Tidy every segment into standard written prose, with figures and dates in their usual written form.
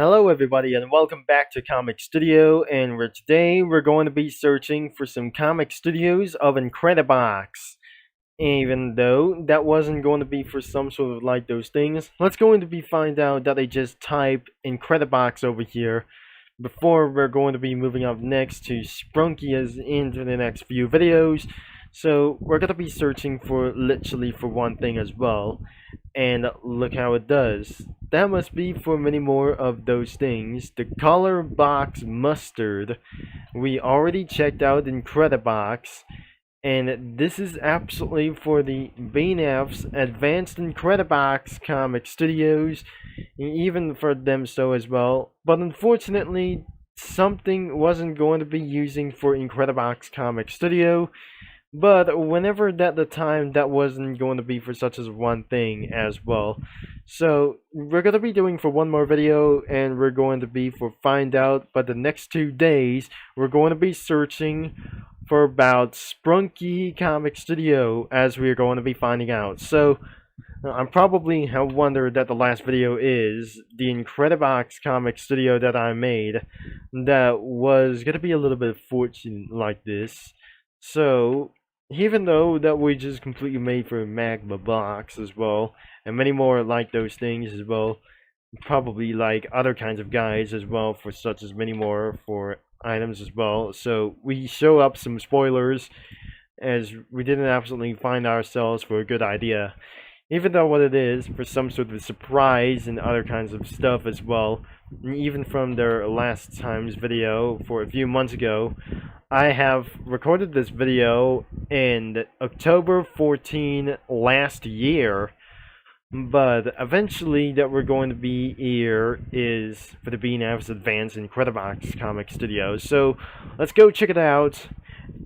Hello, everybody, and welcome back to Comic Studio. And today we're going to be searching for some comic studios of Incredibox. Even though that wasn't going to be for some sort of like those things, let's going to be find out that I just type Incredibox over here before we're going to be moving up next to Sprunkia's into the next few videos. So we're going to be searching for literally for one thing as well, and look how it does. That must be for many more of those things. The color box mustard, we already checked out Incredibox, and this is absolutely for the BNF's Advanced Incredibox Comic Studios, even for them so as well. But unfortunately, something wasn't going to be using for Incredibox Comic Studio. But whenever that the time that wasn't going to be for such as one thing as well. So we're going to be doing for one more video, and we're going to be for find out, but the next 2 days we're going to be searching for about Sprunky Comic Studio as we're going to be finding out. So I'm probably have wondered that the last video is the Incredibox Comic Studio that I made that was going to be a little bit fortunate like this. So even though that we just completely made for Magma Box as well, and many more like those things as well, probably like other kinds of guides as well for such as many more for items as well. So we show up some spoilers as we didn't absolutely find ourselves for a good idea. Even though what it is for some sort of surprise and other kinds of stuff as well. And even from their last time's video for a few months ago, I have recorded this video in October 14 last year, but eventually that we're going to be here is for the BNF's Advanced Incredibox Comic Studio. So let's go check it out,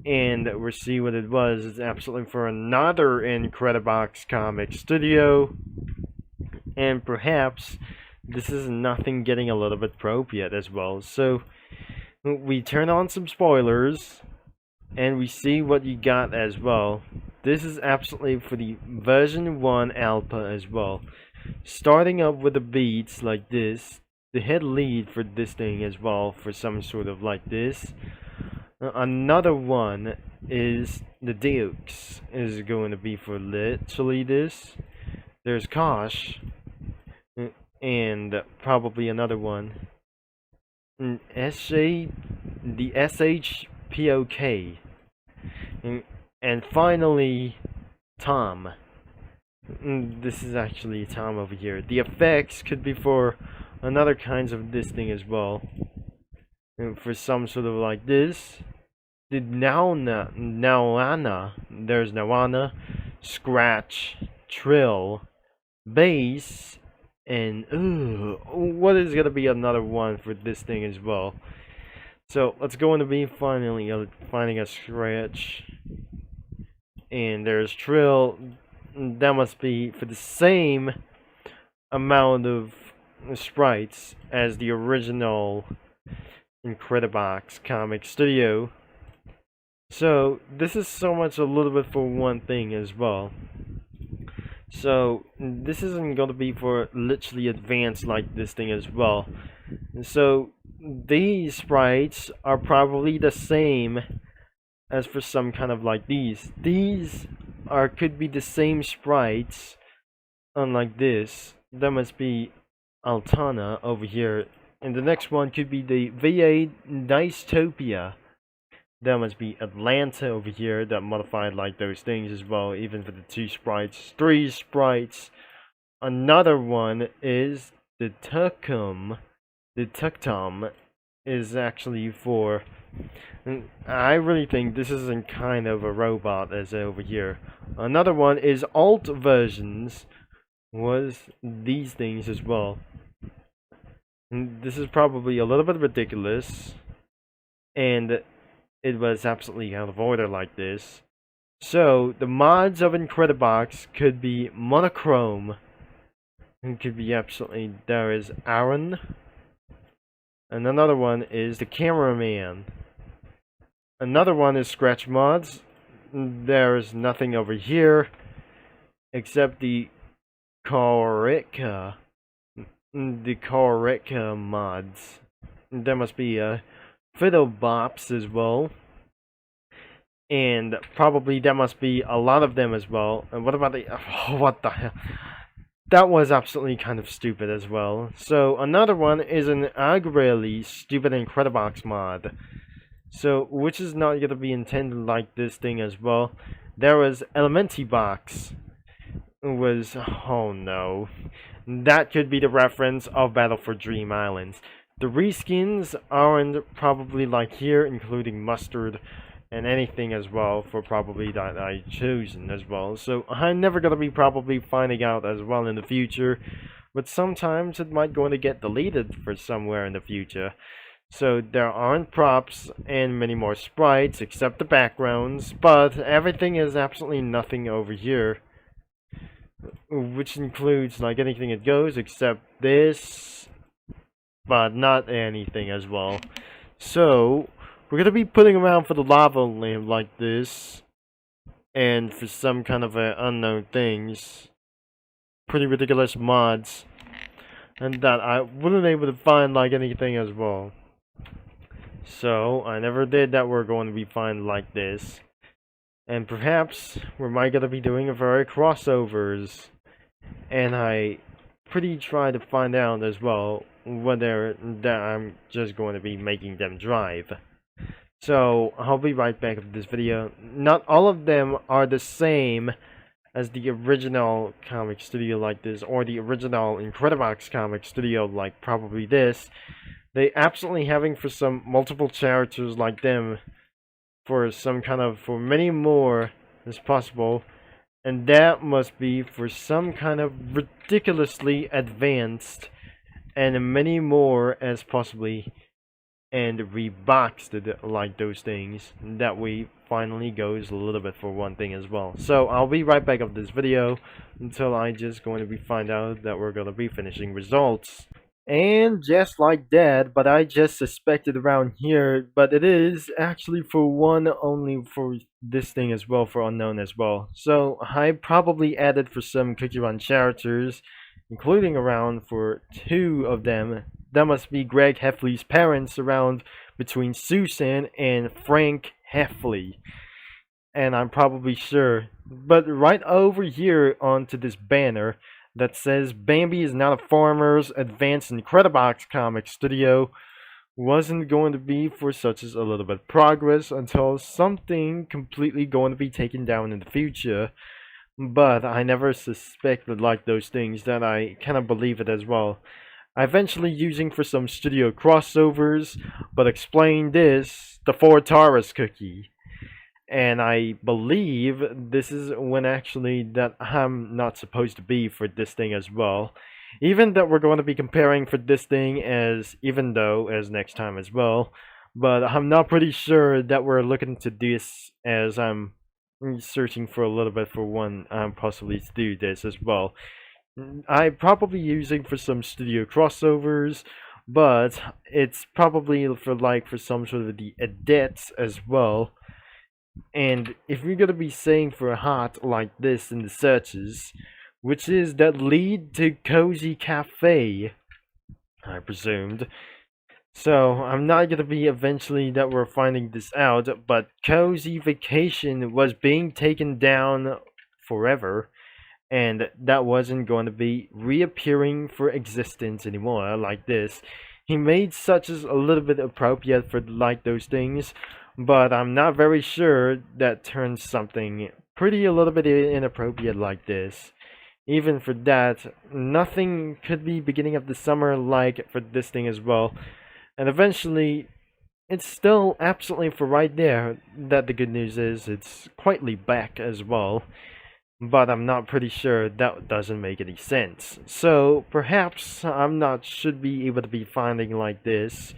and we'll see what it was. It's absolutely for another Incredibox Comic Studio, and perhaps this is nothing getting a little bit appropriate as well. So we turn on some spoilers, and we see what you got as well. This is absolutely for the version 1 alpha as well. Starting up with the beats like this, the head lead for this thing as well, for some sort of like this. Another one is the Dukes is going to be for literally this. There's Kosh, and probably another one. The SHPOK, and finally Tom. This is actually Tom over here. The effects could be for another kinds of this thing as well, and for some sort of like this. The Nawana, there's Nawana, Scratch, Trill, Bass, and what is gonna be another one for this thing as well. So let's go into be finally finding a Scratch, and there's Trill. That must be for the same amount of sprites as the original Incredibox Comic Studio. So this is so much a little bit for one thing as well. So this isn't going to be for literally advanced like this thing as well. So these sprites are probably the same as for some kind of like these. These could be the same sprites, unlike this. That must be Altana over here. And the next one could be the VA Dystopia. That must be Atlanta over here, that modified like those things as well, even for the 2 sprites, 3 sprites. Another one is the Tuctum. The Tuctum is actually for, I really think this isn't kind of a robot as over here. Another one is alt versions, was these things as well. And this is probably a little bit ridiculous, and it was absolutely out of order like this. So the mods of Incredibox could be monochrome. It could be absolutely, there is Aaron. And another one is the cameraman. Another one is Scratch mods. There is nothing over here except the Corica. the correct mods. There must be Fiddle Bops as well. And probably there must be a lot of them as well. And what about the... Oh, what the hell? That was absolutely kind of stupid as well. So another one is an really stupid Incredibox mod. So, which is not going to be intended like this thing as well. There was Elementibox. Was... Oh no. That could be the reference of Battle for Dream Islands. The reskins aren't probably like here, including Mustard and anything as well for probably that I chosen as well. So I'm never gonna be probably finding out as well in the future, but sometimes it might going to get deleted for somewhere in the future. So there aren't props and many more sprites except the backgrounds, but everything is absolutely nothing over here, which includes like anything that goes except this, but not anything as well. So we're gonna be putting around for the lava lamp like this, and for some kind of unknown things, pretty ridiculous mods, and that I wasn't able to find like anything as well. So I never did that we're going to be finding like this, and perhaps we might gonna be doing a very crossovers, and I pretty try to find out as well whether that I'm just going to be making them drive. So, I'll be right back with this video. Not all of them are the same as the original comic studio like this, or the original Incredibox comic studio like probably this. They absolutely having for some multiple characters like them, for some kind of, for many more as possible. And that must be for some kind of ridiculously advanced, and many more as possibly, and reboxed it like those things. That way finally goes a little bit for one thing as well. So I'll be right back of this video until I just going to be find out that we're going to be finishing results. And just like that, but I just suspected around here, but it is actually for one only for this thing as well, for unknown as well. So I probably added for some Cookie Run characters, including around for 2 of them. That must be Greg Heffley's parents around between Susan and Frank Heffley. And I'm probably sure. But right over here onto this banner that says BambiIsNotAFarmer's Advanced Incredibox Comic Studio wasn't going to be for such as a little bit of progress until something completely going to be taken down in the future. But I never suspected like those things that I kind of believe it as well. I eventually using for some studio crossovers, but explain this, the 4 Taurus cookie. And I believe this is when actually that I'm not supposed to be for this thing as well. Even that we're going to be comparing for this thing as, even though, as next time as well. But I'm not pretty sure that we're looking to this as I'm searching for a little bit for one possibly to do this as well. I'm probably using for some studio crossovers, but it's probably for like for some sort of the edits as well. And if you're gonna be saying for a hot like this in the searches, which is that lead to Cozy Cafe, I presumed. So I'm not gonna be eventually that we're finding this out, but Cozy Vacation was being taken down forever, and that wasn't going to be reappearing for existence anymore like this. He made such as a little bit appropriate for like those things, but I'm not very sure that turns something pretty a little bit inappropriate like this. Even for that, nothing could be beginning of the summer like for this thing as well. And eventually, it's still absolutely for right there that the good news is it's quietly back as well. But I'm not pretty sure that doesn't make any sense. So perhaps I'm not should be able to be finding like this,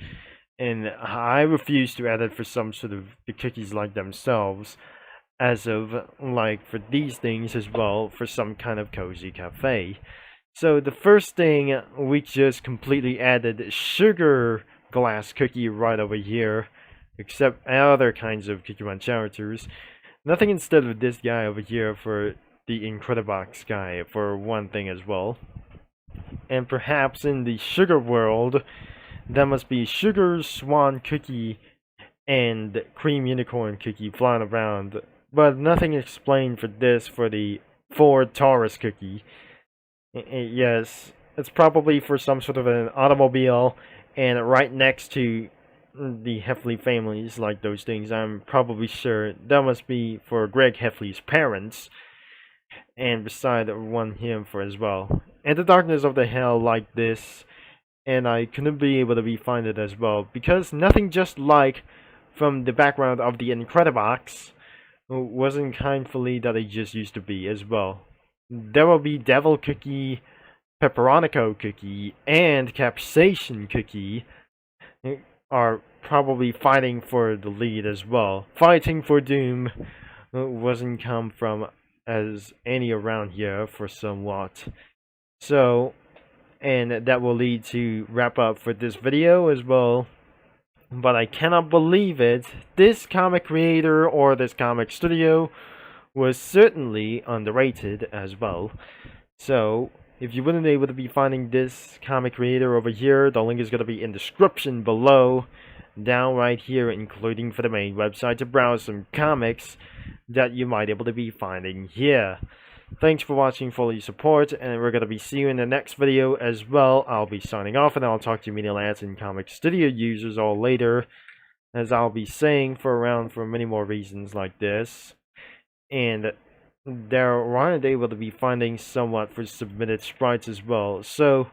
and I refuse to add it for some sort of the cookies like themselves, as of like for these things as well for some kind of cozy cafe. So the first thing we just completely added sugar glass cookie right over here, except other kinds of Cookie Run characters. Nothing instead of this guy over here for the Incredibox guy for one thing as well. And perhaps in the sugar world, that must be sugar swan cookie and cream unicorn cookie flying around. But nothing explained for this for the Ford Taurus cookie. Yes, it's probably for some sort of an automobile, and right next to the Heffley families, like those things, I'm probably sure that must be for Greg Heffley's parents, and beside one him for as well. And the darkness of the hell like this, and I couldn't be able to be find it as well, because nothing just like from the background of the Incredibox wasn't kindly that it just used to be as well. There will be Devil Cookie, Pepperonico Cookie, and Capsation Cookie are probably fighting for the lead as well. Fighting for Doom wasn't come from as any around here for somewhat. So, and that will lead to wrap up for this video as well. But I cannot believe it. This comic creator or this comic studio was certainly underrated as well. So, if you wouldn't be able to be finding this comic creator over here, the link is going to be in the description below, down right here, including for the main website to browse some comics that you might be able to be finding here. Thanks for watching, for your support, and we're going to be seeing you in the next video as well. I'll be signing off, and I'll talk to you media lads and comic studio users all later, as I'll be saying for many more reasons like this. And there aren't able to be finding somewhat for submitted sprites as well, so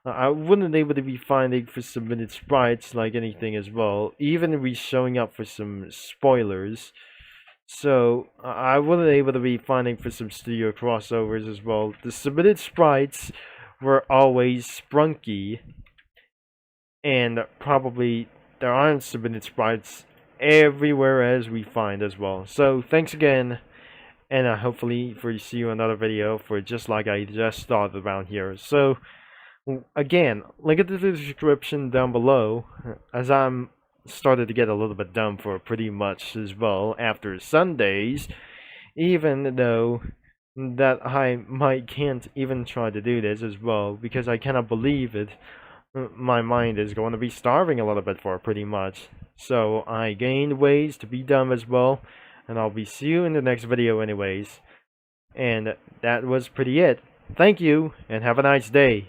I wouldn't be able to be finding for submitted sprites like anything as well, even be showing up for some spoilers. So I wasn't able to be finding for some studio crossovers as well. The submitted sprites were always sprunky, and probably there aren't submitted sprites everywhere as we find as well. So thanks again, and hopefully for see you another video for just like I just started around here. So again, link in the description down below, as I'm started to get a little bit dumb for pretty much as well after Sundays, even though that I can't even try to do this as well, because I cannot believe it. My mind is going to be starving a little bit for pretty much. So I gained ways to be dumb as well, and I'll be see you in the next video anyways. And that was pretty it. Thank you, and have a nice day.